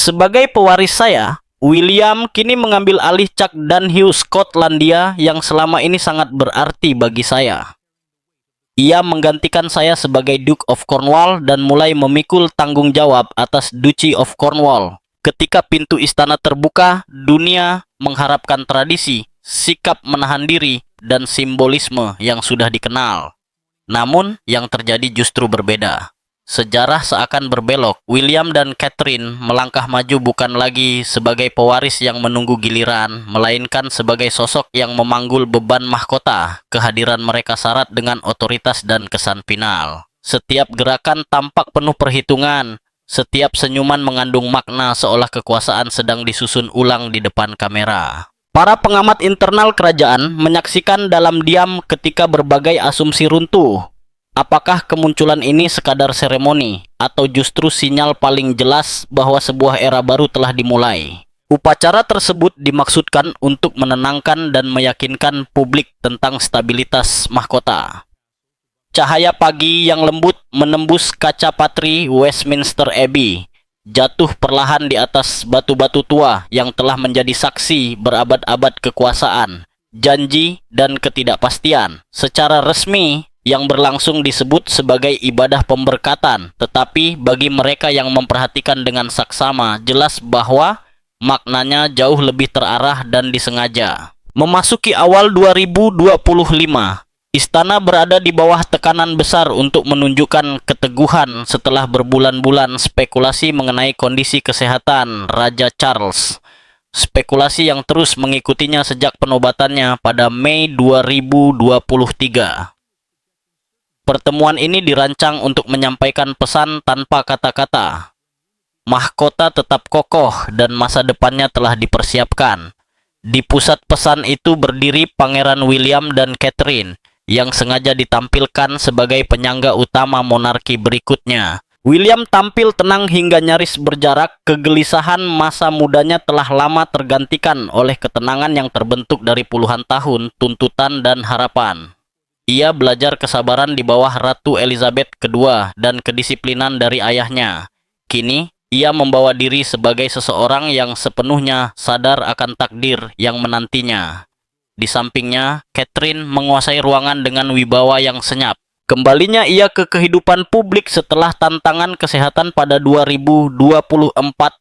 Sebagai pewaris saya, William kini mengambil alih Cak Danhugh Skotlandia yang selama ini sangat berarti bagi saya. Ia menggantikan saya sebagai Duke of Cornwall dan mulai memikul tanggung jawab atas Duchy of Cornwall. Ketika pintu istana terbuka, dunia mengharapkan tradisi, sikap menahan diri, dan simbolisme yang sudah dikenal. Namun, yang terjadi justru berbeda. Sejarah seakan berbelok. William dan Catherine melangkah maju bukan lagi sebagai pewaris yang menunggu giliran, melainkan sebagai sosok yang memanggul beban mahkota. Kehadiran mereka syarat dengan otoritas dan kesan final. Setiap gerakan tampak penuh perhitungan. Setiap senyuman mengandung makna seolah kekuasaan sedang disusun ulang di depan kamera. Para pengamat internal kerajaan menyaksikan dalam diam ketika berbagai asumsi runtuh. Apakah kemunculan ini sekadar seremoni atau justru sinyal paling jelas bahwa sebuah era baru telah dimulai? Upacara tersebut dimaksudkan untuk menenangkan dan meyakinkan publik tentang stabilitas mahkota. Cahaya pagi yang lembut menembus kaca patri Westminster Abbey, jatuh perlahan di atas batu-batu tua yang telah menjadi saksi berabad-abad kekuasaan, janji, dan ketidakpastian. Secara resmi, yang berlangsung disebut sebagai ibadah pemberkatan, tetapi bagi mereka yang memperhatikan dengan saksama, jelas bahwa maknanya jauh lebih terarah dan disengaja. Memasuki awal 2025, istana berada di bawah tekanan besar untuk menunjukkan keteguhan setelah berbulan-bulan spekulasi mengenai kondisi kesehatan Raja Charles. Spekulasi yang terus mengikutinya sejak penobatannya pada Mei 2023. Pertemuan ini dirancang untuk menyampaikan pesan tanpa kata-kata. Mahkota tetap kokoh dan masa depannya telah dipersiapkan. Di pusat pesan itu berdiri Pangeran William dan Catherine, yang sengaja ditampilkan sebagai penyangga utama monarki berikutnya. William tampil tenang hingga nyaris berjarak. Kegelisahan masa mudanya telah lama tergantikan oleh ketenangan yang terbentuk dari puluhan tahun tuntutan dan harapan. Ia belajar kesabaran di bawah Ratu Elizabeth II dan kedisiplinan dari ayahnya. Kini, ia membawa diri sebagai seseorang yang sepenuhnya sadar akan takdir yang menantinya. Di sampingnya, Catherine menguasai ruangan dengan wibawa yang senyap. Kembalinya ia ke kehidupan publik setelah tantangan kesehatan pada 2024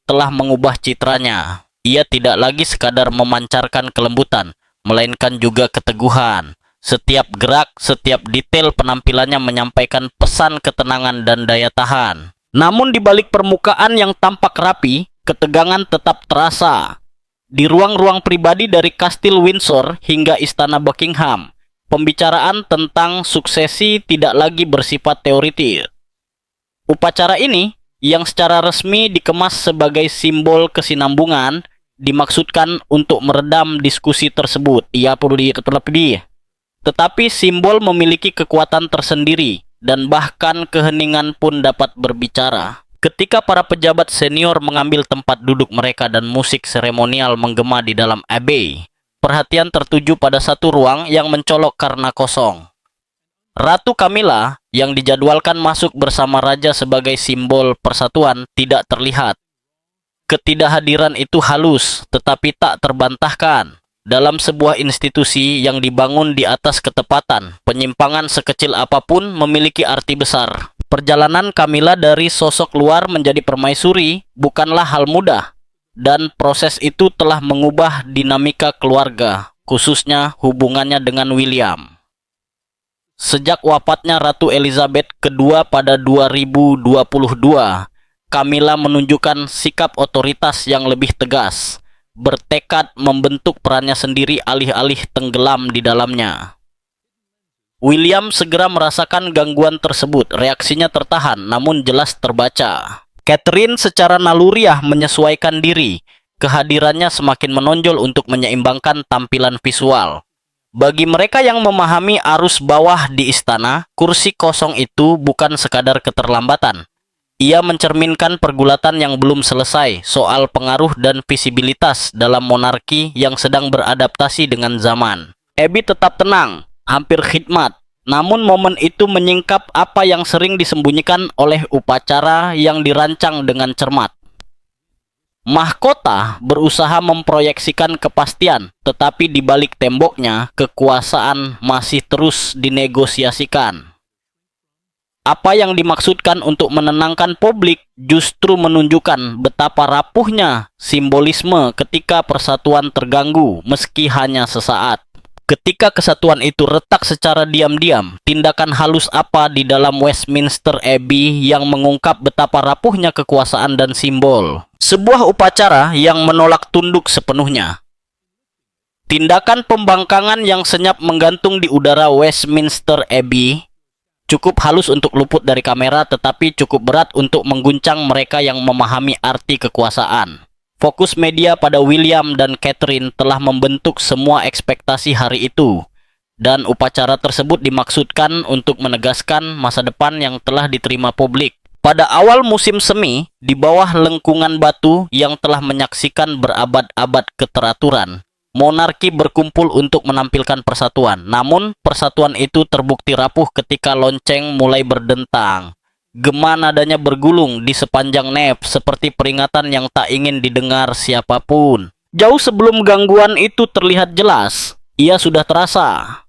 telah mengubah citranya. Ia tidak lagi sekadar memancarkan kelembutan, melainkan juga keteguhan. Setiap gerak, setiap detail penampilannya menyampaikan pesan ketenangan dan daya tahan. Namun di balik permukaan yang tampak rapi, ketegangan tetap terasa. Di ruang-ruang pribadi dari Kastil Windsor hingga Istana Buckingham, pembicaraan tentang suksesi tidak lagi bersifat teoritis. Upacara ini, yang secara resmi dikemas sebagai simbol kesinambungan, dimaksudkan untuk meredam diskusi tersebut. Tetapi simbol memiliki kekuatan tersendiri, dan bahkan keheningan pun dapat berbicara. Ketika para pejabat senior mengambil tempat duduk mereka dan musik seremonial menggema di dalam abbey, perhatian tertuju pada satu ruang yang mencolok karena kosong. Ratu Camilla yang dijadwalkan masuk bersama raja sebagai simbol persatuan tidak terlihat. Ketidakhadiran itu halus tetapi tak terbantahkan. Dalam sebuah institusi yang dibangun di atas ketepatan, penyimpangan sekecil apapun memiliki arti besar. Perjalanan Camilla dari sosok luar menjadi permaisuri bukanlah hal mudah, dan proses itu telah mengubah dinamika keluarga, khususnya hubungannya dengan William. Sejak wafatnya Ratu Elizabeth II pada 2022, Camilla menunjukkan sikap otoritas yang lebih tegas, bertekad membentuk perannya sendiri alih-alih tenggelam di dalamnya. William segera merasakan gangguan tersebut. Reaksinya tertahan, namun jelas terbaca. Catherine secara naluriah menyesuaikan diri. Kehadirannya semakin menonjol untuk menyeimbangkan tampilan visual. Bagi mereka yang memahami arus bawah di istana, kursi kosong itu bukan sekadar keterlambatan. Ia mencerminkan pergulatan yang belum selesai soal pengaruh dan visibilitas dalam monarki yang sedang beradaptasi dengan zaman. Abby tetap tenang, hampir khidmat. Namun momen itu menyingkap apa yang sering disembunyikan oleh upacara yang dirancang dengan cermat. Mahkota berusaha memproyeksikan kepastian, tetapi di balik temboknya, kekuasaan masih terus dinegosiasikan. Apa yang dimaksudkan untuk menenangkan publik justru menunjukkan betapa rapuhnya simbolisme ketika persatuan terganggu, meski hanya sesaat. Ketika kesatuan itu retak secara diam-diam, tindakan halus apa di dalam Westminster Abbey yang mengungkap betapa rapuhnya kekuasaan dan simbol? Sebuah upacara yang menolak tunduk sepenuhnya. Tindakan pembangkangan yang senyap menggantung di udara Westminster Abbey cukup halus untuk luput dari kamera, tetapi cukup berat untuk mengguncang mereka yang memahami arti kekuasaan. Fokus media pada William dan Catherine telah membentuk semua ekspektasi hari itu, dan upacara tersebut dimaksudkan untuk menegaskan masa depan yang telah diterima publik. Pada awal musim semi, di bawah lengkungan batu yang telah menyaksikan berabad-abad keteraturan, monarki berkumpul untuk menampilkan persatuan. Namun, persatuan itu terbukti rapuh ketika lonceng mulai berdentang. Gema nadanya bergulung di sepanjang nef seperti peringatan yang tak ingin didengar siapapun. Jauh sebelum gangguan itu terlihat jelas, ia sudah terasa.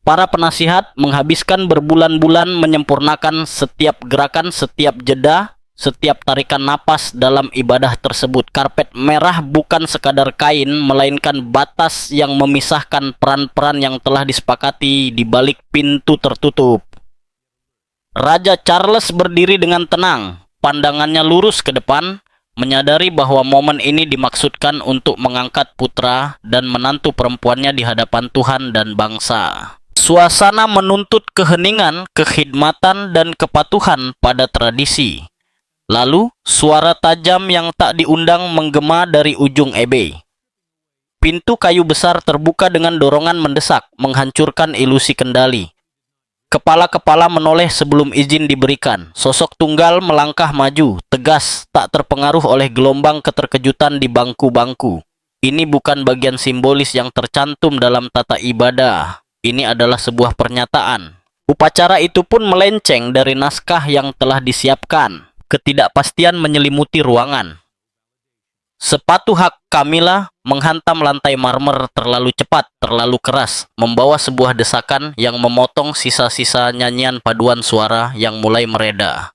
Para penasihat menghabiskan berbulan-bulan menyempurnakan setiap gerakan, setiap jeda, setiap tarikan napas dalam ibadah tersebut. Karpet merah bukan sekadar kain, melainkan batas yang memisahkan peran-peran yang telah disepakati di balik pintu tertutup. Raja Charles berdiri dengan tenang, pandangannya lurus ke depan, menyadari bahwa momen ini dimaksudkan untuk mengangkat putra dan menantu perempuannya di hadapan Tuhan dan bangsa. Suasana menuntut keheningan, kekhidmatan, dan kepatuhan pada tradisi. Lalu, suara tajam yang tak diundang menggema dari ujung Abbey. Pintu kayu besar terbuka dengan dorongan mendesak, menghancurkan ilusi kendali. Kepala-kepala menoleh sebelum izin diberikan. Sosok tunggal melangkah maju, tegas, tak terpengaruh oleh gelombang keterkejutan di bangku-bangku. Ini bukan bagian simbolis yang tercantum dalam tata ibadah. Ini adalah sebuah pernyataan. Upacara itu pun melenceng dari naskah yang telah disiapkan. Ketidakpastian menyelimuti ruangan. Sepatu hak Camilla menghantam lantai marmer terlalu cepat, terlalu keras, membawa sebuah desakan yang memotong sisa-sisa nyanyian paduan suara yang mulai mereda.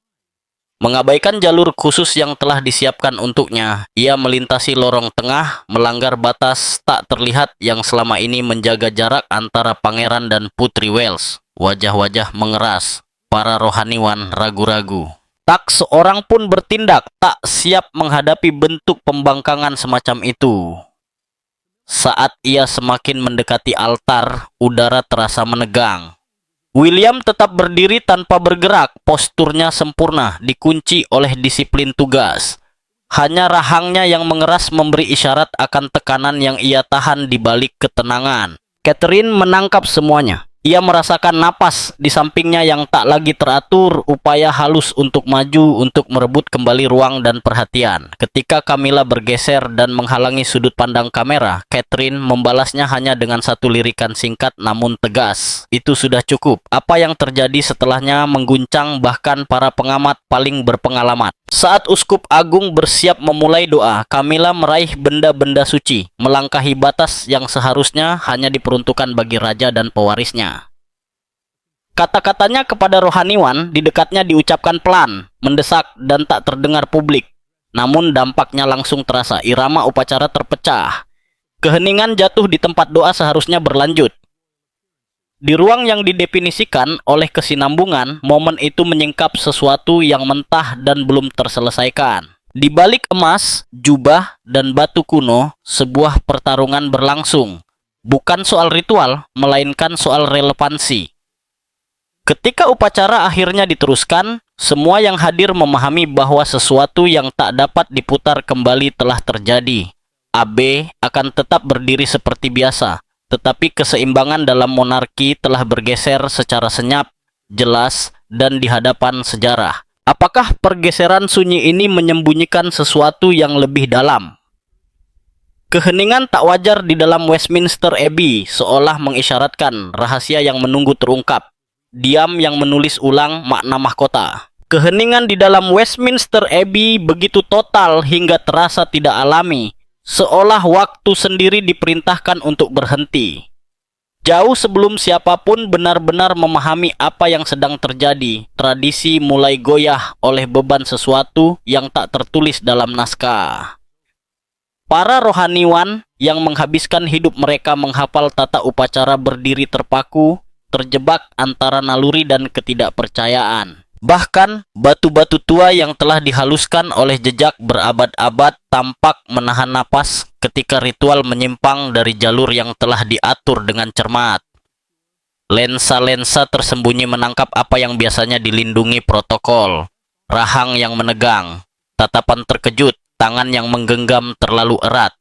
Mengabaikan jalur khusus yang telah disiapkan untuknya, ia melintasi lorong tengah, melanggar batas tak terlihat yang selama ini menjaga jarak antara pangeran dan putri Wales. Wajah-wajah mengeras, para rohaniwan ragu-ragu. Tak seorang pun bertindak, tak siap menghadapi bentuk pembangkangan semacam itu. Saat ia semakin mendekati altar, udara terasa menegang. William tetap berdiri tanpa bergerak, posturnya sempurna, dikunci oleh disiplin tugas. Hanya rahangnya yang mengeras memberi isyarat akan tekanan yang ia tahan di balik ketenangan. Catherine menangkap semuanya. Ia merasakan napas di sampingnya yang tak lagi teratur, upaya halus untuk maju, untuk merebut kembali ruang dan perhatian. Ketika Camilla bergeser dan menghalangi sudut pandang kamera, Catherine membalasnya hanya dengan satu lirikan singkat namun tegas. Itu sudah cukup. Apa yang terjadi setelahnya mengguncang bahkan para pengamat paling berpengalaman. Saat Uskup Agung bersiap memulai doa, Camilla meraih benda-benda suci, melangkahi batas yang seharusnya hanya diperuntukkan bagi raja dan pewarisnya. Kata-katanya kepada rohaniwan di dekatnya diucapkan pelan, mendesak, dan tak terdengar publik. Namun dampaknya langsung terasa, irama upacara terpecah. Keheningan jatuh di tempat doa seharusnya berlanjut. Di ruang yang didefinisikan oleh kesinambungan, momen itu menyingkap sesuatu yang mentah dan belum terselesaikan. Di balik emas, jubah, dan batu kuno, sebuah pertarungan berlangsung. Bukan soal ritual, melainkan soal relevansi. Ketika upacara akhirnya diteruskan, semua yang hadir memahami bahwa sesuatu yang tak dapat diputar kembali telah terjadi. AB akan tetap berdiri seperti biasa, tetapi keseimbangan dalam monarki telah bergeser secara senyap, jelas, dan di hadapan sejarah. Apakah pergeseran sunyi ini menyembunyikan sesuatu yang lebih dalam? Keheningan tak wajar di dalam Westminster Abbey seolah mengisyaratkan rahasia yang menunggu terungkap. Diam yang menulis ulang makna mahkota. Keheningan di dalam Westminster Abbey begitu total hingga terasa tidak alami, seolah waktu sendiri diperintahkan untuk berhenti. Jauh sebelum siapapun benar-benar memahami apa yang sedang terjadi, tradisi mulai goyah oleh beban sesuatu yang tak tertulis dalam naskah. Para rohaniwan yang menghabiskan hidup mereka menghafal tata upacara berdiri terpaku, terjebak antara naluri dan ketidakpercayaan. Bahkan, batu-batu tua yang telah dihaluskan oleh jejak berabad-abad tampak menahan napas ketika ritual menyimpang dari jalur yang telah diatur dengan cermat. Lensa-lensa tersembunyi menangkap apa yang biasanya dilindungi protokol. Rahang yang menegang, tatapan terkejut, tangan yang menggenggam terlalu erat.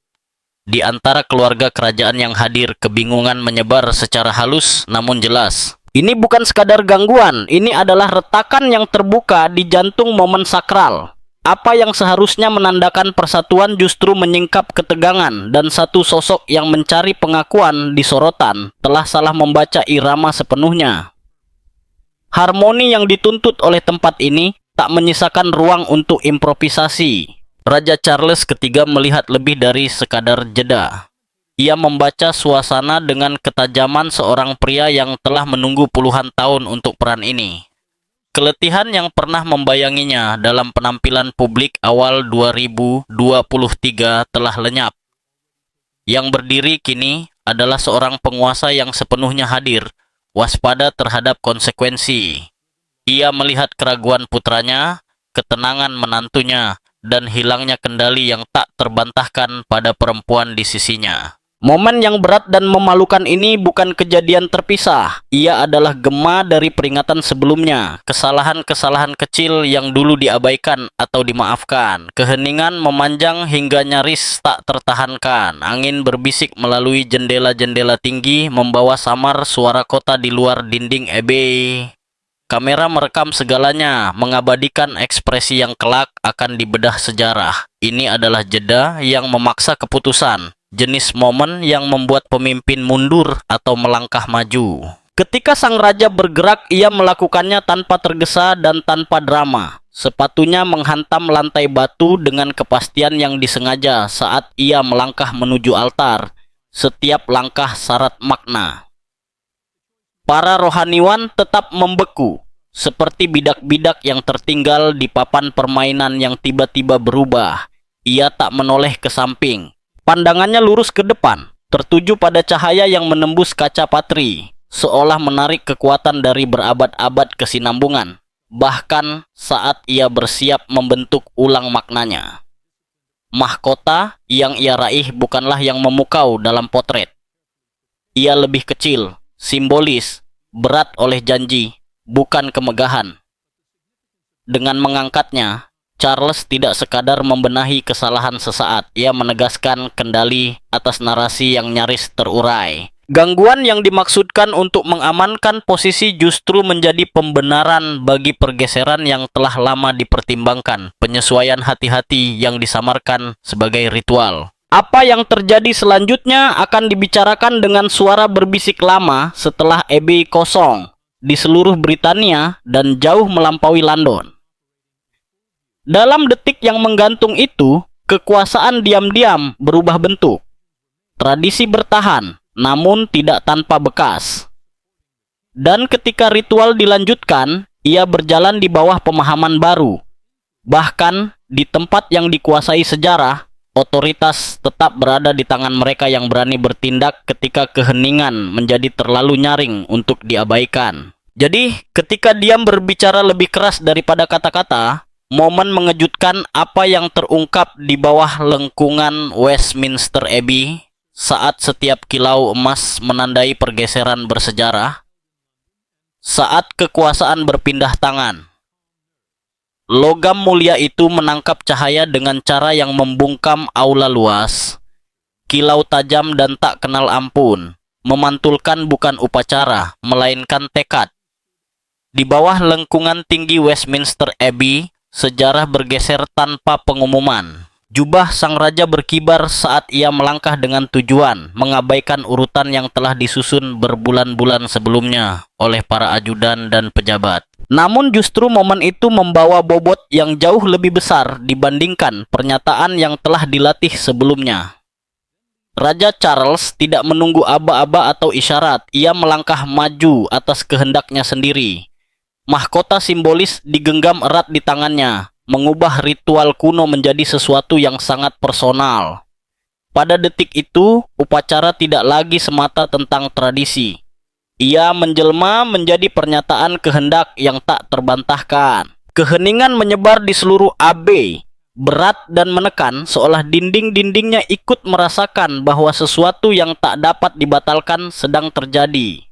Di antara keluarga kerajaan yang hadir, kebingungan menyebar secara halus namun jelas. Ini bukan sekadar gangguan, ini adalah retakan yang terbuka di jantung momen sakral. Apa yang seharusnya menandakan persatuan justru menyingkap ketegangan, dan satu sosok yang mencari pengakuan di sorotan telah salah membaca irama sepenuhnya. Harmoni yang dituntut oleh tempat ini tak menyisakan ruang untuk improvisasi. Raja Charles III melihat lebih dari sekadar jeda. Ia membaca suasana dengan ketajaman seorang pria yang telah menunggu puluhan tahun untuk peran ini. Keletihan yang pernah membayanginya dalam penampilan publik awal 2023 telah lenyap. Yang berdiri kini adalah seorang penguasa yang sepenuhnya hadir, waspada terhadap konsekuensi. Ia melihat keraguan putranya, ketenangan menantunya, dan hilangnya kendali yang tak terbantahkan pada perempuan di sisinya. Momen yang berat dan memalukan ini bukan kejadian terpisah. Ia adalah gema dari peringatan sebelumnya, kesalahan-kesalahan kecil yang dulu diabaikan atau dimaafkan. Keheningan memanjang hingga nyaris tak tertahankan. Angin berbisik melalui jendela-jendela tinggi, membawa samar suara kota di luar dinding Abbey. Kamera merekam segalanya, mengabadikan ekspresi yang kelak akan dibedah sejarah. Ini adalah jeda yang memaksa keputusan. Jenis momen yang membuat pemimpin mundur atau melangkah maju. Ketika sang raja bergerak, ia melakukannya tanpa tergesa dan tanpa drama. Sepatunya menghantam lantai batu dengan kepastian yang disengaja saat ia melangkah menuju altar. Setiap langkah syarat makna. Para rohaniwan tetap membeku, seperti bidak-bidak yang tertinggal di papan permainan yang tiba-tiba berubah. Ia tak menoleh ke samping. Pandangannya lurus ke depan, tertuju pada cahaya yang menembus kaca patri, seolah menarik kekuatan dari berabad-abad kesinambungan. Bahkan saat ia bersiap membentuk ulang maknanya. Mahkota yang ia raih bukanlah yang memukau dalam potret. Ia lebih kecil, simbolis, berat oleh janji, bukan kemegahan. Dengan mengangkatnya, Charles tidak sekadar membenahi kesalahan sesaat, ia menegaskan kendali atas narasi yang nyaris terurai. Gangguan yang dimaksudkan untuk mengamankan posisi justru menjadi pembenaran bagi pergeseran yang telah lama dipertimbangkan, penyesuaian hati-hati yang disamarkan sebagai ritual. Apa yang terjadi selanjutnya akan dibicarakan dengan suara berbisik lama setelah Abbey kosong di seluruh Britania dan jauh melampaui London. Dalam detik yang menggantung itu, kekuasaan diam-diam berubah bentuk. Tradisi bertahan, namun tidak tanpa bekas. Dan ketika ritual dilanjutkan, ia berjalan di bawah pemahaman baru. Bahkan, di tempat yang dikuasai sejarah, otoritas tetap berada di tangan mereka yang berani bertindak ketika keheningan menjadi terlalu nyaring untuk diabaikan. Jadi, ketika diam berbicara lebih keras daripada kata-kata, momen mengejutkan apa yang terungkap di bawah lengkungan Westminster Abbey saat setiap kilau emas menandai pergeseran bersejarah, saat kekuasaan berpindah tangan. Logam mulia itu menangkap cahaya dengan cara yang membungkam aula luas, kilau tajam dan tak kenal ampun, memantulkan bukan upacara, melainkan tekad. Di bawah lengkungan tinggi Westminster Abbey, sejarah bergeser tanpa pengumuman. Jubah sang raja berkibar saat ia melangkah dengan tujuan, mengabaikan urutan yang telah disusun berbulan-bulan sebelumnya oleh para ajudan dan pejabat. Namun justru momen itu membawa bobot yang jauh lebih besar dibandingkan pernyataan yang telah dilatih sebelumnya. Raja Charles tidak menunggu aba-aba atau isyarat, ia melangkah maju atas kehendaknya sendiri. Mahkota simbolis digenggam erat di tangannya, mengubah ritual kuno menjadi sesuatu yang sangat personal. Pada detik itu, upacara tidak lagi semata tentang tradisi. Ia menjelma menjadi pernyataan kehendak yang tak terbantahkan. Keheningan menyebar di seluruh AB, berat dan menekan, seolah dinding-dindingnya ikut merasakan bahwa sesuatu yang tak dapat dibatalkan sedang terjadi.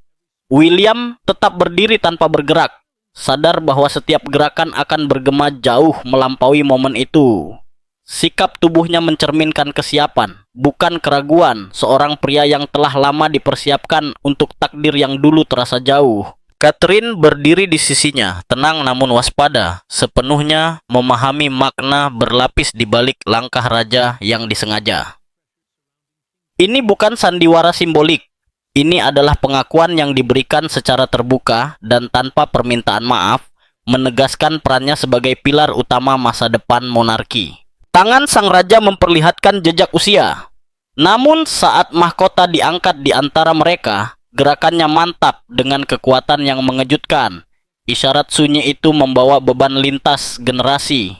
William tetap berdiri tanpa bergerak, sadar bahwa setiap gerakan akan bergema jauh melampaui momen itu. Sikap tubuhnya mencerminkan kesiapan, bukan keraguan, seorang pria yang telah lama dipersiapkan untuk takdir yang dulu terasa jauh. Catherine berdiri di sisinya, tenang namun waspada, sepenuhnya memahami makna berlapis di balik langkah raja yang disengaja. Ini bukan sandiwara simbolik, ini adalah pengakuan yang diberikan secara terbuka dan tanpa permintaan maaf, menegaskan perannya sebagai pilar utama masa depan monarki. Tangan sang raja memperlihatkan jejak usia. Namun saat mahkota diangkat di antara mereka, gerakannya mantap dengan kekuatan yang mengejutkan. Isyarat sunyi itu membawa beban lintas generasi.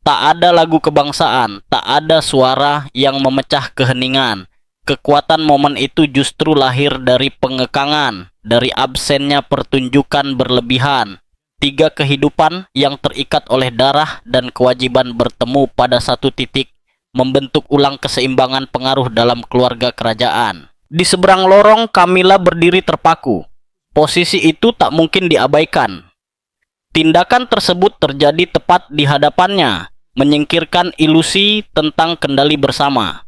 Tak ada lagu kebangsaan, tak ada suara yang memecah keheningan. Kekuatan momen itu justru lahir dari pengekangan, dari absennya pertunjukan berlebihan. 3 kehidupan yang terikat oleh darah dan kewajiban bertemu pada satu titik, membentuk ulang keseimbangan pengaruh dalam keluarga kerajaan. Di seberang lorong, Camilla berdiri terpaku. Posisi itu tak mungkin diabaikan. Tindakan tersebut terjadi tepat di hadapannya, menyingkirkan ilusi tentang kendali bersama.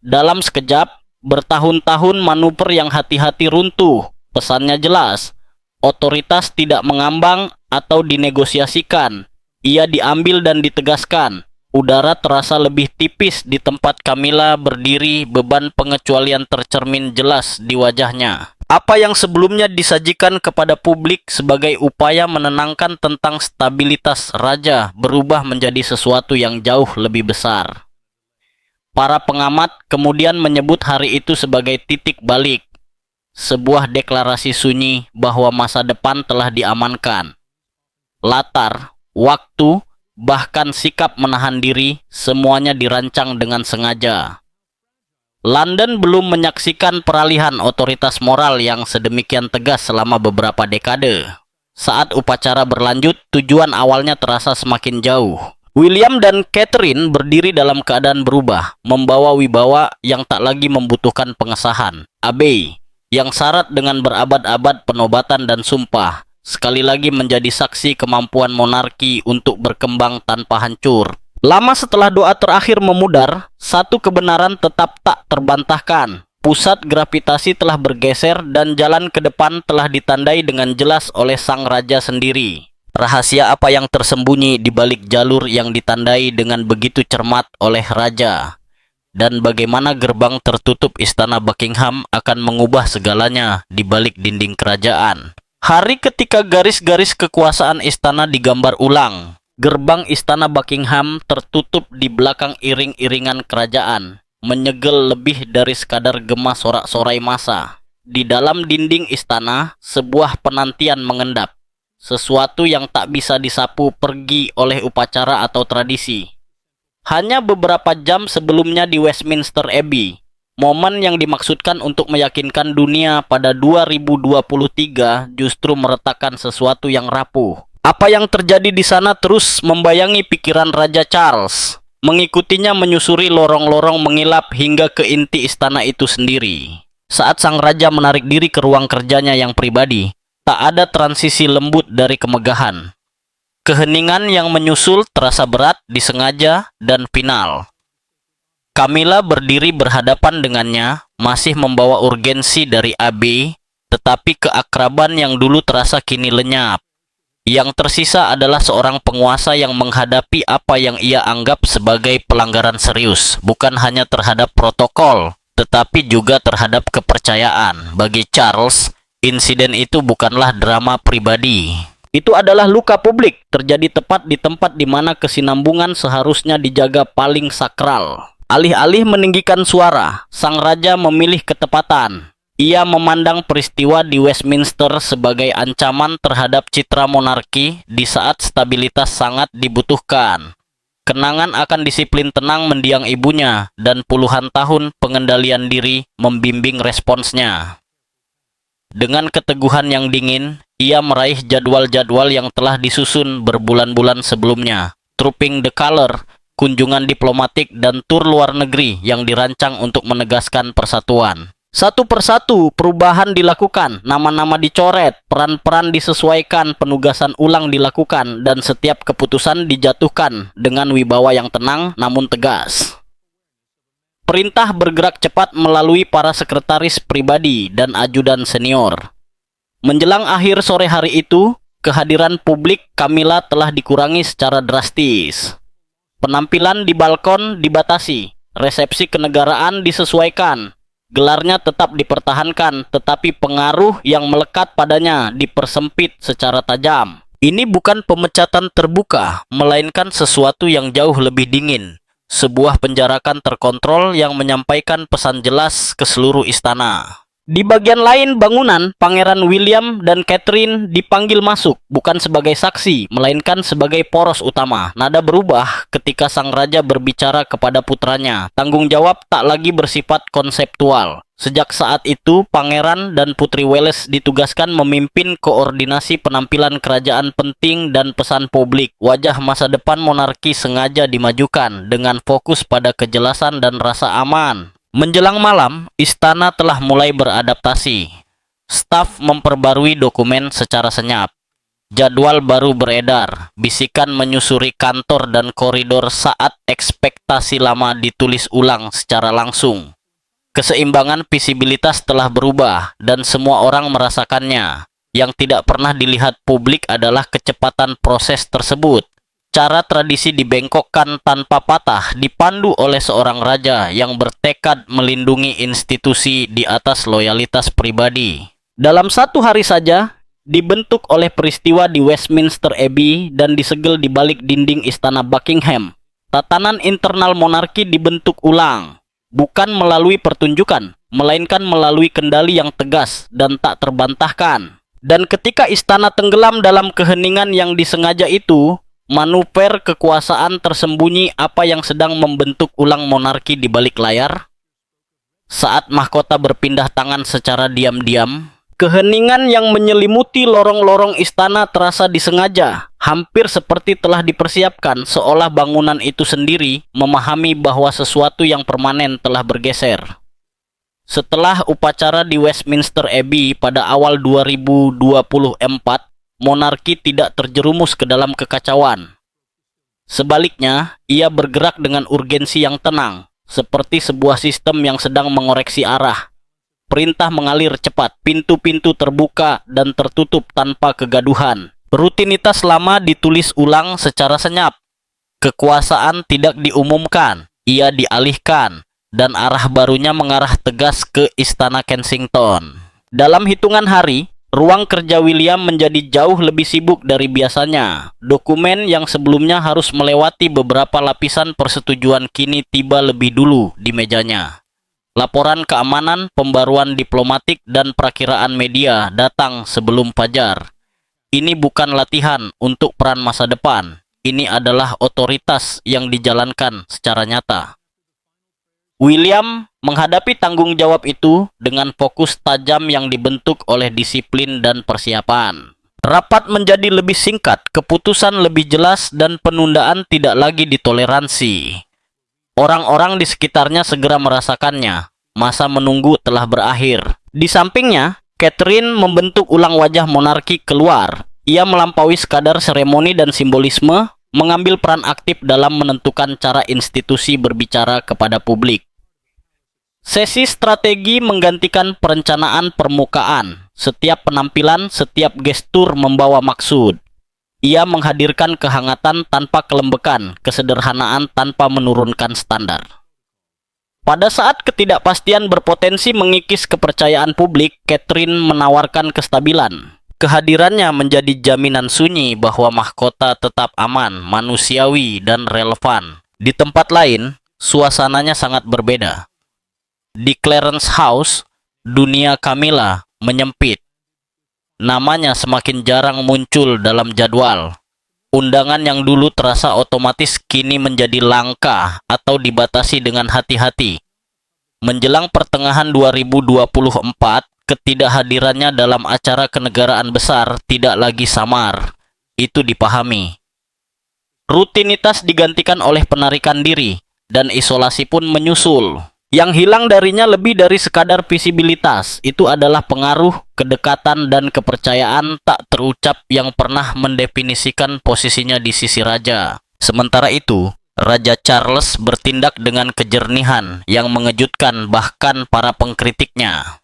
Dalam sekejap, bertahun-tahun manuver yang hati-hati runtuh. Pesannya jelas, otoritas tidak mengambang atau dinegosiasikan. Ia diambil dan ditegaskan. Udara terasa lebih tipis di tempat Camilla berdiri, beban pengecualian tercermin jelas di wajahnya. Apa yang sebelumnya disajikan kepada publik sebagai upaya menenangkan tentang stabilitas raja berubah menjadi sesuatu yang jauh lebih besar. Para pengamat kemudian menyebut hari itu sebagai titik balik. Sebuah deklarasi sunyi bahwa masa depan telah diamankan. Latar, waktu, bahkan sikap menahan diri, semuanya dirancang dengan sengaja. London belum menyaksikan peralihan otoritas moral yang sedemikian tegas selama beberapa dekade. Saat upacara berlanjut, tujuan awalnya terasa semakin jauh. William dan Catherine berdiri dalam keadaan berubah, membawa wibawa yang tak lagi membutuhkan pengesahan. Abbey, yang syarat dengan berabad-abad penobatan dan sumpah, sekali lagi menjadi saksi kemampuan monarki untuk berkembang tanpa hancur. Lama setelah doa terakhir memudar, satu kebenaran tetap tak terbantahkan. Pusat gravitasi telah bergeser dan jalan ke depan telah ditandai dengan jelas oleh sang raja sendiri. Rahasia apa yang tersembunyi di balik jalur yang ditandai dengan begitu cermat oleh raja? Dan bagaimana gerbang tertutup istana Buckingham akan mengubah segalanya di balik dinding kerajaan? Hari ketika garis-garis kekuasaan istana digambar ulang, gerbang istana Buckingham tertutup di belakang iring-iringan kerajaan, menyegel lebih dari sekadar gema sorak-sorai massa. Di dalam dinding istana, sebuah penantian mengendap. Sesuatu yang tak bisa disapu pergi oleh upacara atau tradisi. Hanya beberapa jam sebelumnya di Westminster Abbey, momen yang dimaksudkan untuk meyakinkan dunia pada 2023 justru meretakkan sesuatu yang rapuh. Apa yang terjadi di sana terus membayangi pikiran Raja Charles, mengikutinya menyusuri lorong-lorong mengilap hingga ke inti istana itu sendiri. Saat sang raja menarik diri ke ruang kerjanya yang pribadi, tak ada transisi lembut dari kemegahan. Keheningan yang menyusul terasa berat, disengaja, dan final. Camilla berdiri berhadapan dengannya, masih membawa urgensi dari AB, tetapi keakraban yang dulu terasa kini lenyap. Yang tersisa adalah seorang penguasa yang menghadapi apa yang ia anggap sebagai pelanggaran serius, bukan hanya terhadap protokol, tetapi juga terhadap kepercayaan. Bagi Charles, insiden itu bukanlah drama pribadi. Itu adalah luka publik, terjadi tepat di tempat di mana kesinambungan seharusnya dijaga paling sakral. Alih-alih meninggikan suara, sang raja memilih ketepatan. Ia memandang peristiwa di Westminster sebagai ancaman terhadap citra monarki di saat stabilitas sangat dibutuhkan. Kenangan akan disiplin tenang mendiang ibunya dan puluhan tahun pengendalian diri membimbing responsnya. Dengan keteguhan yang dingin, ia meraih jadwal-jadwal yang telah disusun berbulan-bulan sebelumnya. Trooping the Color, kunjungan diplomatik dan tur luar negeri yang dirancang untuk menegaskan persatuan. Satu persatu perubahan dilakukan, nama-nama dicoret, peran-peran disesuaikan, penugasan ulang dilakukan, dan setiap keputusan dijatuhkan dengan wibawa yang tenang namun tegas. Perintah bergerak cepat melalui para sekretaris pribadi dan ajudan senior. Menjelang akhir sore hari itu, kehadiran publik Camilla telah dikurangi secara drastis. Penampilan di balkon dibatasi, resepsi kenegaraan disesuaikan, gelarnya tetap dipertahankan, tetapi pengaruh yang melekat padanya dipersempit secara tajam. Ini bukan pemecatan terbuka, melainkan sesuatu yang jauh lebih dingin. Sebuah penjarakan terkontrol yang menyampaikan pesan jelas ke seluruh istana. Di bagian lain bangunan, Pangeran William dan Catherine dipanggil masuk, bukan sebagai saksi, melainkan sebagai poros utama. Nada berubah ketika sang raja berbicara kepada putranya. Tanggung jawab tak lagi bersifat konseptual. Sejak saat itu, Pangeran dan Putri Wales ditugaskan memimpin koordinasi penampilan kerajaan penting dan pesan publik. Wajah masa depan monarki sengaja dimajukan dengan fokus pada kejelasan dan rasa aman. Menjelang malam, istana telah mulai beradaptasi. Staf memperbarui dokumen secara senyap. Jadwal baru beredar, bisikan menyusuri kantor dan koridor saat ekspektasi lama ditulis ulang secara langsung. Keseimbangan visibilitas telah berubah dan semua orang merasakannya. Yang tidak pernah dilihat publik adalah kecepatan proses tersebut. Cara tradisi dibengkokkan tanpa patah dipandu oleh seorang raja yang bertekad melindungi institusi di atas loyalitas pribadi. Dalam satu hari saja, dibentuk oleh peristiwa di Westminster Abbey dan disegel di balik dinding istana Buckingham. Tatanan internal monarki dibentuk ulang. Bukan melalui pertunjukan, melainkan melalui kendali yang tegas dan tak terbantahkan. Dan ketika istana tenggelam dalam keheningan yang disengaja itu, manuver kekuasaan tersembunyi apa yang sedang membentuk ulang monarki di balik layar. Saat mahkota berpindah tangan secara diam-diam, keheningan yang menyelimuti lorong-lorong istana terasa disengaja, hampir seperti telah dipersiapkan, seolah bangunan itu sendiri memahami bahwa sesuatu yang permanen telah bergeser. Setelah upacara di Westminster Abbey pada awal 2024, monarki tidak terjerumus ke dalam kekacauan. Sebaliknya, ia bergerak dengan urgensi yang tenang, seperti sebuah sistem yang sedang mengoreksi arah. Perintah mengalir cepat, pintu-pintu terbuka dan tertutup tanpa kegaduhan. Rutinitas lama ditulis ulang secara senyap. Kekuasaan tidak diumumkan, ia dialihkan, dan arah barunya mengarah tegas ke Istana Kensington. Dalam hitungan hari, ruang kerja William menjadi jauh lebih sibuk dari biasanya. Dokumen yang sebelumnya harus melewati beberapa lapisan persetujuan kini tiba lebih dulu di mejanya. Laporan keamanan, pembaruan diplomatik, dan perakiraan media datang sebelum fajar. Ini bukan latihan untuk peran masa depan. Ini adalah otoritas yang dijalankan secara nyata. William menghadapi tanggung jawab itu dengan fokus tajam yang dibentuk oleh disiplin dan persiapan. Rapat menjadi lebih singkat, keputusan lebih jelas, dan penundaan tidak lagi ditoleransi. Orang-orang di sekitarnya segera merasakannya. Masa menunggu telah berakhir. Di sampingnya, Catherine membentuk ulang wajah monarki keluar. Ia melampaui sekadar seremoni dan simbolisme, mengambil peran aktif dalam menentukan cara institusi berbicara kepada publik. Sesi strategi menggantikan perencanaan permukaan. Setiap penampilan, setiap gestur membawa maksud. Ia menghadirkan kehangatan tanpa kelembekan, kesederhanaan tanpa menurunkan standar. Pada saat ketidakpastian berpotensi mengikis kepercayaan publik, Catherine menawarkan kestabilan. Kehadirannya menjadi jaminan sunyi bahwa mahkota tetap aman, manusiawi, dan relevan. Di tempat lain, suasananya sangat berbeda. Di Clarence House, dunia Camilla menyempit. Namanya semakin jarang muncul dalam jadwal. Undangan yang dulu terasa otomatis kini menjadi langka atau dibatasi dengan hati-hati. Menjelang pertengahan 2024, ketidakhadirannya dalam acara kenegaraan besar tidak lagi samar. Itu dipahami. Rutinitas digantikan oleh penarikan diri, dan isolasi pun menyusul. Yang hilang darinya lebih dari sekadar visibilitas, itu adalah pengaruh, kedekatan, dan kepercayaan tak terucap yang pernah mendefinisikan posisinya di sisi raja. Sementara itu, Raja Charles bertindak dengan kejernihan yang mengejutkan bahkan para pengkritiknya.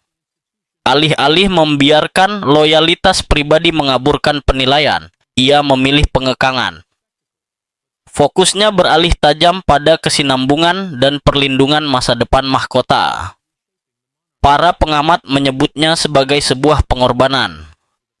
Alih-alih membiarkan loyalitas pribadi mengaburkan penilaian, ia memilih pengekangan. Fokusnya beralih tajam pada kesinambungan dan perlindungan masa depan mahkota. Para pengamat menyebutnya sebagai sebuah pengorbanan,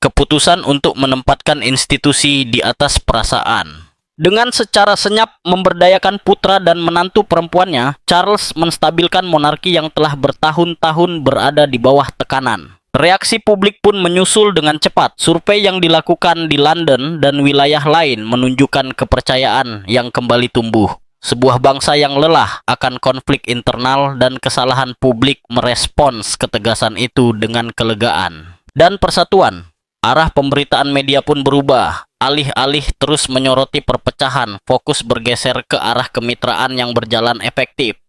keputusan untuk menempatkan institusi di atas perasaan. Dengan secara senyap memberdayakan putra dan menantu perempuannya, Charles menstabilkan monarki yang telah bertahun-tahun berada di bawah tekanan. Reaksi publik pun menyusul dengan cepat. Survei yang dilakukan di London dan wilayah lain menunjukkan kepercayaan yang kembali tumbuh. Sebuah bangsa yang lelah akan konflik internal dan kesalahan publik merespons ketegasan itu dengan kelegaan. Dan persatuan. Arah pemberitaan media pun berubah. Alih-alih terus menyoroti perpecahan, fokus bergeser ke arah kemitraan yang berjalan efektif.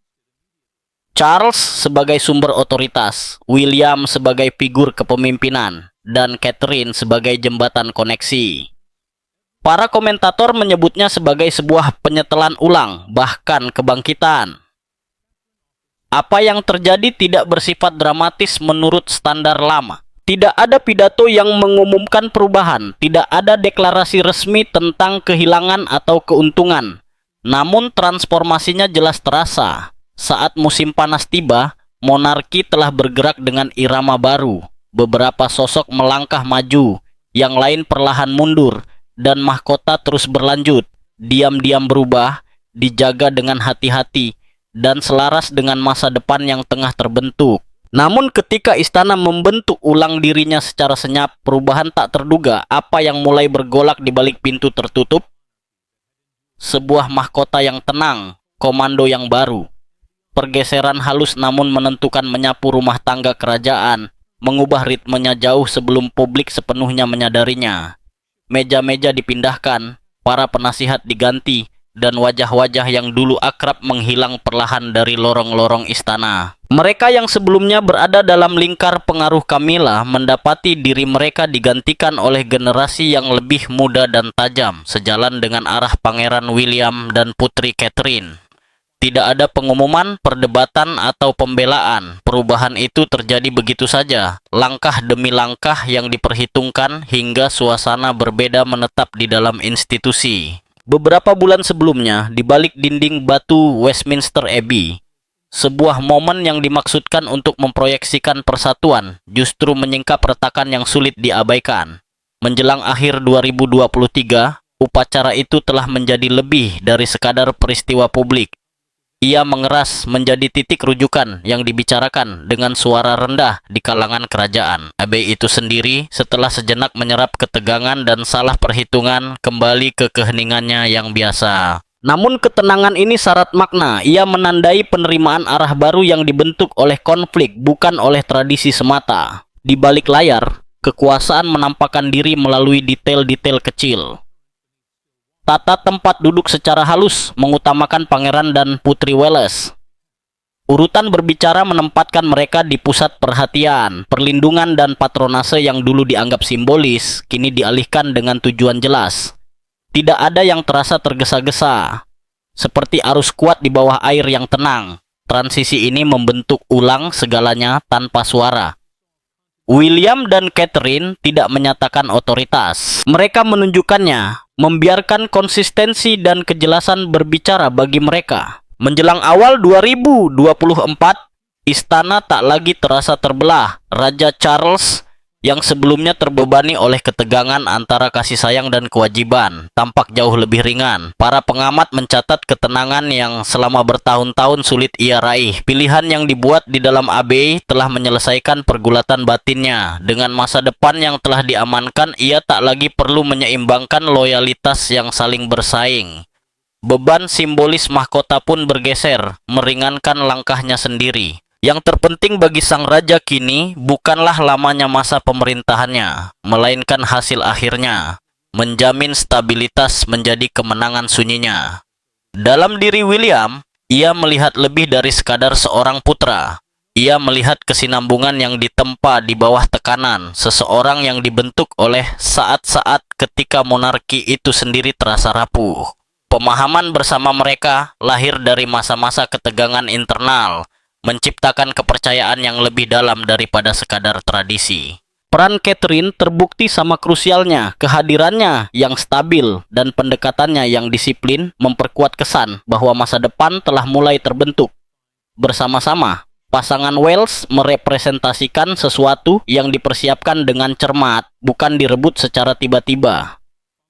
Charles sebagai sumber otoritas, William sebagai figur kepemimpinan, dan Catherine sebagai jembatan koneksi. Para komentator menyebutnya sebagai sebuah penyetelan ulang, bahkan kebangkitan. Apa yang terjadi tidak bersifat dramatis menurut standar lama. Tidak ada pidato yang mengumumkan perubahan, tidak ada deklarasi resmi tentang kehilangan atau keuntungan. Namun transformasinya jelas terasa. Saat musim panas tiba, monarki telah bergerak dengan irama baru. Beberapa sosok melangkah maju, yang lain perlahan mundur, dan mahkota terus berlanjut, diam-diam berubah, dijaga dengan hati-hati, dan selaras dengan masa depan yang tengah terbentuk. Namun ketika istana membentuk ulang dirinya secara senyap, perubahan tak terduga. Apa yang mulai bergolak di balik pintu tertutup? Sebuah mahkota yang tenang, komando yang baru. Pergeseran halus namun menentukan menyapu rumah tangga kerajaan, mengubah ritmenya jauh sebelum publik sepenuhnya menyadarinya. Meja-meja dipindahkan, para penasihat diganti, dan wajah-wajah yang dulu akrab menghilang perlahan dari lorong-lorong istana. Mereka yang sebelumnya berada dalam lingkar pengaruh Camilla mendapati diri mereka digantikan oleh generasi yang lebih muda dan tajam, sejalan dengan arah Pangeran William dan Putri Catherine. Tidak ada pengumuman, perdebatan, atau pembelaan. Perubahan itu terjadi begitu saja, langkah demi langkah yang diperhitungkan hingga suasana berbeda menetap di dalam institusi. Beberapa bulan sebelumnya, di balik dinding batu Westminster Abbey, sebuah momen yang dimaksudkan untuk memproyeksikan persatuan justru menyingkap retakan yang sulit diabaikan. Menjelang akhir 2023, upacara itu telah menjadi lebih dari sekadar peristiwa publik. Ia mengeras menjadi titik rujukan yang dibicarakan dengan suara rendah di kalangan kerajaan. Abbey itu sendiri setelah sejenak menyerap ketegangan dan salah perhitungan kembali ke keheningannya yang biasa. Namun ketenangan ini syarat makna. Ia menandai penerimaan arah baru yang dibentuk oleh konflik, bukan oleh tradisi semata. Di balik layar, kekuasaan menampakkan diri melalui detail-detail kecil. Tata tempat duduk secara halus mengutamakan Pangeran dan Putri Wales. Urutan berbicara menempatkan mereka di pusat perhatian. Perlindungan dan patronase yang dulu dianggap simbolis, kini dialihkan dengan tujuan jelas. Tidak ada yang terasa tergesa-gesa. Seperti arus kuat di bawah air yang tenang. Transisi ini membentuk ulang segalanya tanpa suara. William dan Catherine tidak menyatakan otoritas. Mereka menunjukkannya, membiarkan konsistensi dan kejelasan berbicara bagi mereka. Menjelang awal 2024, istana tak lagi terasa terbelah. Raja Charles yang sebelumnya terbebani oleh ketegangan antara kasih sayang dan kewajiban, tampak jauh lebih ringan. Para pengamat mencatat ketenangan yang selama bertahun-tahun sulit ia raih. Pilihan yang dibuat di dalam Abbey telah menyelesaikan pergulatan batinnya. Dengan masa depan yang telah diamankan, ia tak lagi perlu menyeimbangkan loyalitas yang saling bersaing. Beban simbolis mahkota pun bergeser, meringankan langkahnya sendiri. Yang terpenting bagi sang raja kini bukanlah lamanya masa pemerintahannya, melainkan hasil akhirnya. Menjamin stabilitas menjadi kemenangan sunyinya. Dalam diri William, ia melihat lebih dari sekadar seorang putra. Ia melihat kesinambungan yang ditempa di bawah tekanan, seseorang yang dibentuk oleh saat-saat ketika monarki itu sendiri terasa rapuh. Pemahaman bersama mereka lahir dari masa-masa ketegangan internal, menciptakan kepercayaan yang lebih dalam daripada sekadar tradisi. Peran Catherine terbukti sama krusialnya. Kehadirannya yang stabil dan pendekatannya yang disiplin memperkuat kesan bahwa masa depan telah mulai terbentuk. Bersama-sama, pasangan Wales merepresentasikan sesuatu yang dipersiapkan dengan cermat, bukan direbut secara tiba-tiba.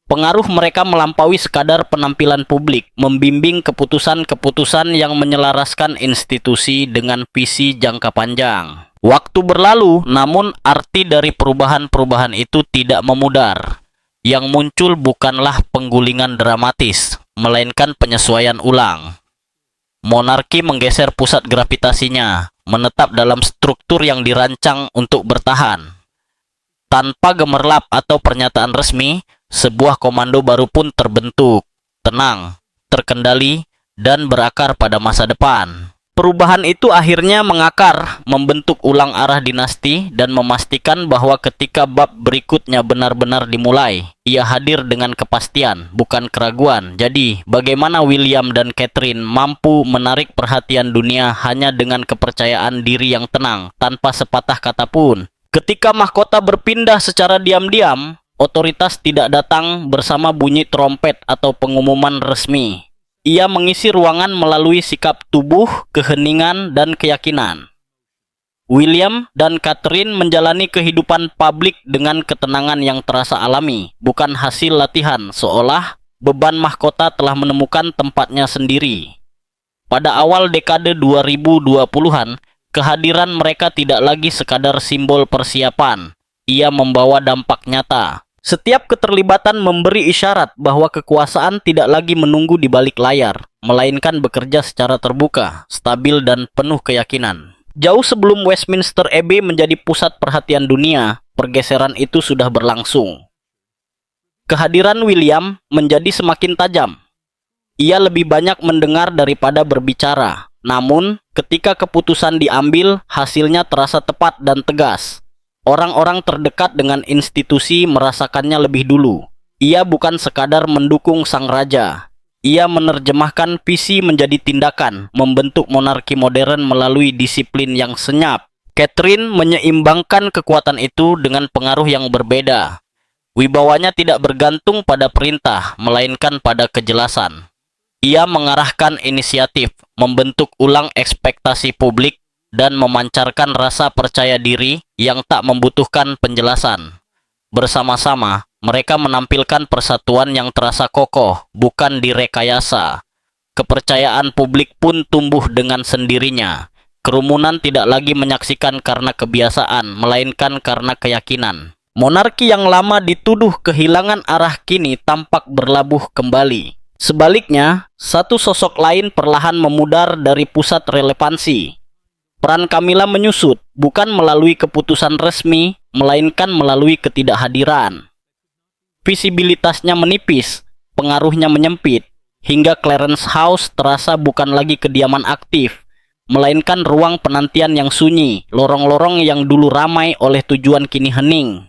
Pengaruh mereka melampaui sekadar penampilan publik, membimbing keputusan-keputusan yang menyelaraskan institusi dengan visi jangka panjang. Waktu berlalu, namun arti dari perubahan-perubahan itu tidak memudar. Yang muncul bukanlah penggulingan dramatis, melainkan penyesuaian ulang. Monarki menggeser pusat gravitasinya, menetap dalam struktur yang dirancang untuk bertahan. Tanpa gemerlap atau pernyataan resmi, sebuah komando baru pun terbentuk, tenang, terkendali, dan berakar pada masa depan. Perubahan itu akhirnya mengakar, membentuk ulang arah dinasti, dan memastikan bahwa ketika bab berikutnya benar-benar dimulai, ia hadir dengan kepastian, bukan keraguan. Jadi, bagaimana William dan Catherine mampu menarik perhatian dunia hanya dengan kepercayaan diri yang tenang, tanpa sepatah kata pun? Ketika mahkota berpindah secara diam-diam, otoritas tidak datang bersama bunyi trompet atau pengumuman resmi. Ia mengisi ruangan melalui sikap tubuh, keheningan, dan keyakinan. William dan Catherine menjalani kehidupan publik dengan ketenangan yang terasa alami, bukan hasil latihan, seolah beban mahkota telah menemukan tempatnya sendiri. Pada awal dekade 2020-an, kehadiran mereka tidak lagi sekadar simbol persiapan. Ia membawa dampak nyata. Setiap keterlibatan memberi isyarat bahwa kekuasaan tidak lagi menunggu di balik layar, melainkan bekerja secara terbuka, stabil, dan penuh keyakinan. Jauh sebelum Westminster Abbey menjadi pusat perhatian dunia, pergeseran itu sudah berlangsung. Kehadiran William menjadi semakin tajam. Ia lebih banyak mendengar daripada berbicara. Namun, ketika keputusan diambil, hasilnya terasa tepat dan tegas. Orang-orang terdekat dengan institusi merasakannya lebih dulu. Ia bukan sekadar mendukung sang raja. Ia menerjemahkan visi menjadi tindakan, membentuk monarki modern melalui disiplin yang senyap. Catherine menyeimbangkan kekuatan itu dengan pengaruh yang berbeda. Wibawanya tidak bergantung pada perintah, melainkan pada kejelasan. Ia mengarahkan inisiatif, membentuk ulang ekspektasi publik, dan memancarkan rasa percaya diri yang tak membutuhkan penjelasan. Bersama-sama, mereka menampilkan persatuan yang terasa kokoh, bukan direkayasa. Kepercayaan publik pun tumbuh dengan sendirinya. Kerumunan tidak lagi menyaksikan karena kebiasaan, melainkan karena keyakinan. Monarki yang lama dituduh kehilangan arah kini tampak berlabuh kembali. Sebaliknya, satu sosok lain perlahan memudar dari pusat relevansi. Peran Camilla menyusut, bukan melalui keputusan resmi, melainkan melalui ketidakhadiran. Visibilitasnya menipis, pengaruhnya menyempit, hingga Clarence House terasa bukan lagi kediaman aktif, melainkan ruang penantian yang sunyi, lorong-lorong yang dulu ramai oleh tujuan kini hening.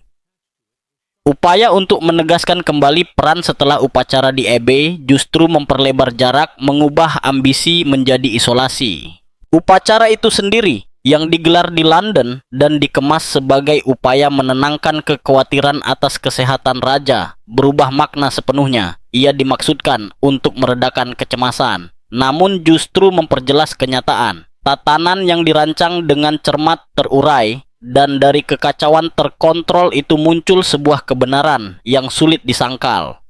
Upaya untuk menegaskan kembali peran setelah upacara di Abbey justru memperlebar jarak, mengubah ambisi menjadi isolasi. Upacara itu sendiri, yang digelar di London dan dikemas sebagai upaya menenangkan kekhawatiran atas kesehatan raja, berubah makna sepenuhnya. Ia dimaksudkan untuk meredakan kecemasan, namun justru memperjelas kenyataan. Tatanan yang dirancang dengan cermat terurai, dan dari kekacauan terkontrol itu muncul sebuah kebenaran yang sulit disangkal.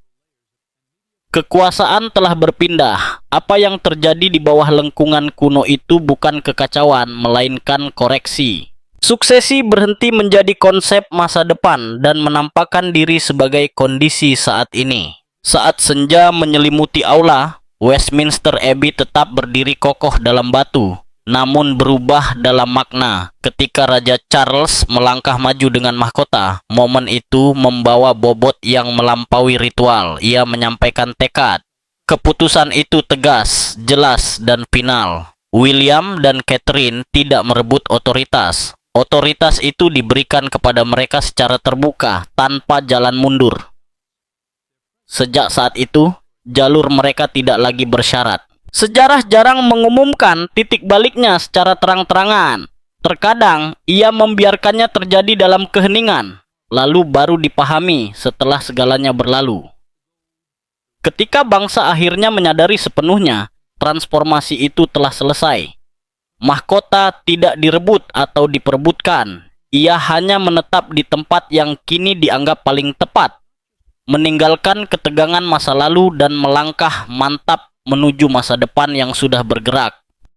Kekuasaan telah berpindah. Apa yang terjadi di bawah lengkungan kuno itu bukan kekacauan, melainkan koreksi. Suksesi berhenti menjadi konsep masa depan dan menampakkan diri sebagai kondisi saat ini. Saat senja menyelimuti aula, Westminster Abbey tetap berdiri kokoh dalam batu, namun berubah dalam makna. Ketika Raja Charles melangkah maju dengan mahkota, momen itu membawa bobot yang melampaui ritual. Ia menyampaikan tekad. Keputusan itu tegas, jelas, dan final. William dan Catherine tidak merebut otoritas. Otoritas itu diberikan kepada mereka secara terbuka, tanpa jalan mundur. Sejak saat itu, jalur mereka tidak lagi bersyarat. Sejarah jarang mengumumkan titik baliknya secara terang-terangan. Terkadang, ia membiarkannya terjadi dalam keheningan, lalu baru dipahami setelah segalanya berlalu. Ketika bangsa akhirnya menyadari sepenuhnya, transformasi itu telah selesai. Mahkota tidak direbut atau diperebutkan. Ia hanya menetap di tempat yang kini dianggap paling tepat, meninggalkan ketegangan masa lalu dan melangkah mantap menuju masa depan yang sudah bergerak.